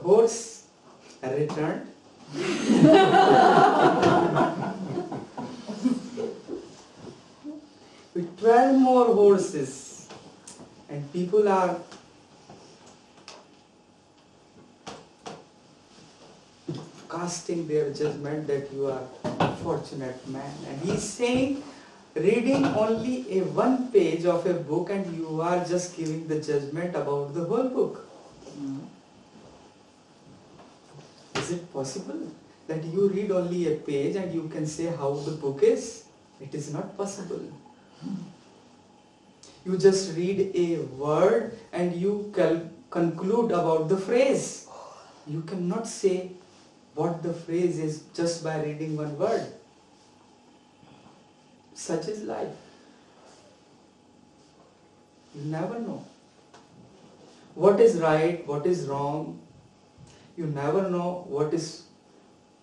horse returned. With 12 more horses, and people are casting their judgment that you are a fortunate man. And he is saying, reading only a one page of a book and you are just giving the judgment about the whole book. Is it possible that you read only a page and you can say how the book is? It is not possible. You just read a word and you conclude about the phrase. You cannot say what the phrase is just by reading one word. Such is life. You never know what is right, what is wrong. You never know what is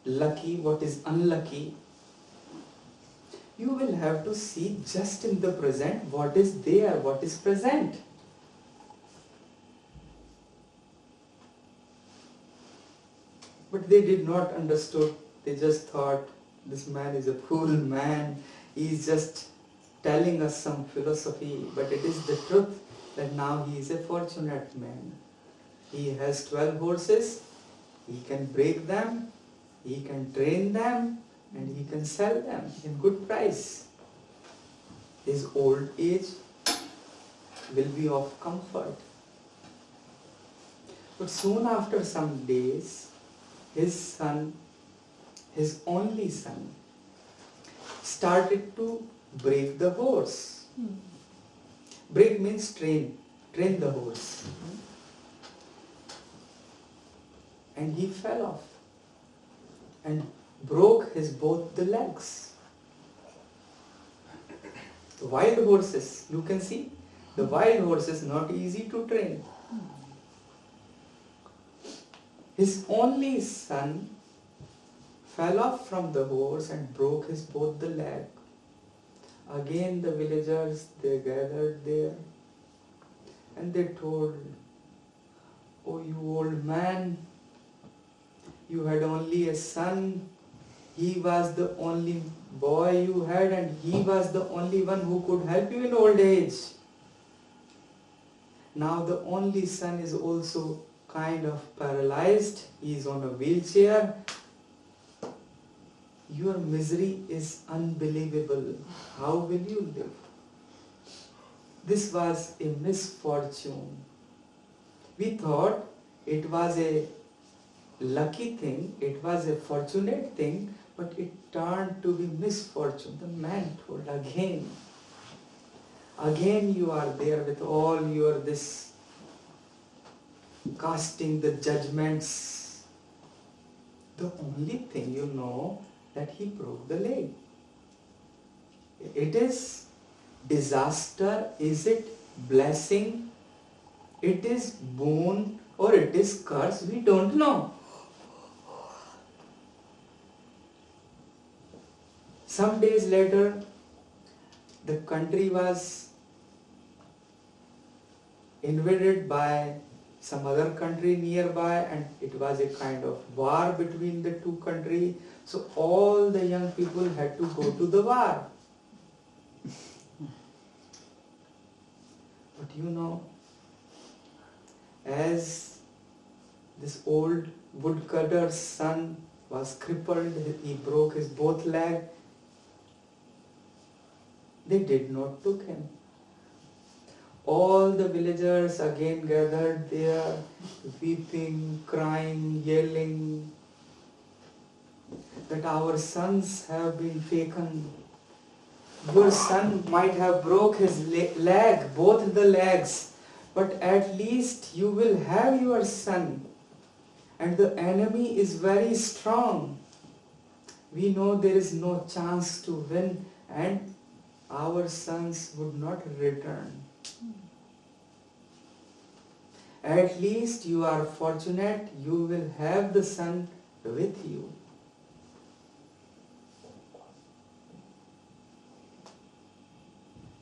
lucky, what is unlucky. You will have to see just in the present what is there, what is present. But they did not understood. They just thought, this man is a fool man. He is just telling us some philosophy. But it is the truth that now he is a fortunate man. He has 12 horses. He can break them. He can train them. And he can sell them in good price. His old age will be of comfort. But soon after some days, his son, his only son, started to break the horse. Break means train the horse. And he fell off and broke his both the legs. The wild horses, you can see, the wild horses not easy to train. His only son fell off from the horse and broke his both the leg. Again the villagers, they gathered there and they told, "Oh, you old man, you had only a son. He was the only boy you had and he was the only one who could help you in old age. Now the only son is also kind of paralyzed. He is on a wheelchair. Your misery is unbelievable. How will you live?" This was a misfortune. We thought it was a lucky thing, it was a fortunate thing, but it turned to be misfortune. The man told again you are there with all your this casting the judgments. The only thing you know that he broke the leg. It is disaster, is it blessing, it is boon or it is curse, we don't know. Some days later, the country was invaded by some other country nearby and it was a kind of war between the two countries. So all the young people had to go to the war. But you know, as this old woodcutter's son was crippled, he broke his both legs, they did not took him. All the villagers again gathered there, weeping, crying, yelling that our sons have been taken. Your son might have broke his leg, both the legs, but at least you will have your son. And the enemy is very strong. We know there is no chance to win and our sons would not return. At least you are fortunate, you will have the son with you.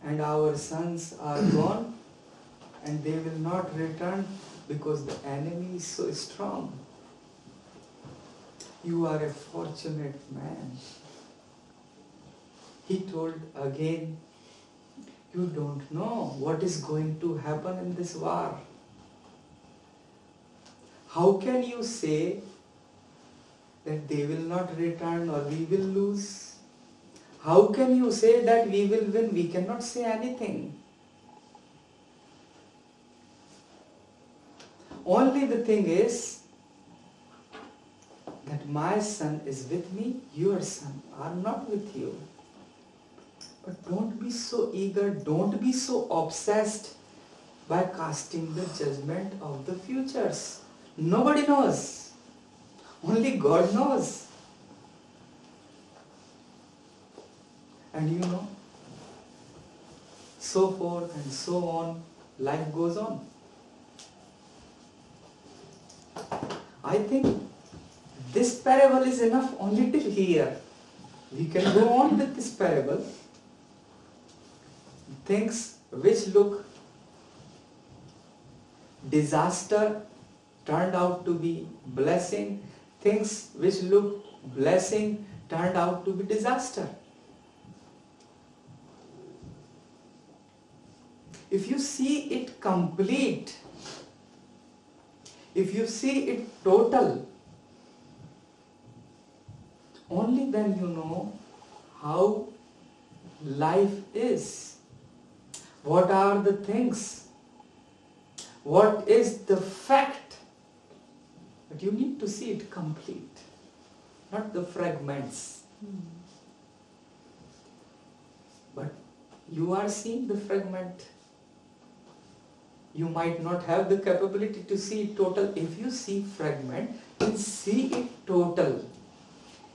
And our sons are gone and they will not return. because the enemy is so strong. You are a fortunate man. He told again, you don't know what is going to happen in this war. How can you say that they will not return or we will lose? How can you say that we will win? We cannot say anything. Only the thing is that my son is with me, your son are not with you. But don't be so eager, don't be so obsessed by casting the judgment of the futures. Nobody knows. Only God knows. And you know, so forth and so on, life goes on. I think this parable is enough only till here. We can go on with this parable. Things which look disaster turned out to be blessing. Things which look blessing turned out to be disaster. If you see it complete, if you see it total, only then you know how life is. What are the things? What is the fact? But you need to see it complete, not the fragments. But you are seeing the fragment. You might not have the capability to see it total. If you see fragment, then see it total.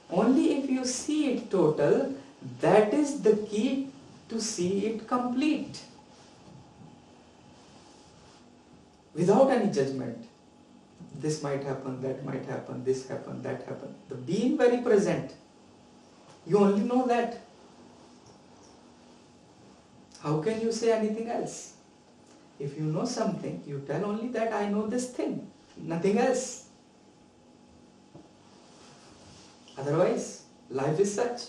Only if you see it total, that is the key to see it complete. Without any judgment. This might happen, that might happen, this happen, that happen. The being very present. You only know that. How can you say anything else? If you know something, you tell only that I know this thing, nothing else. Otherwise, life is such.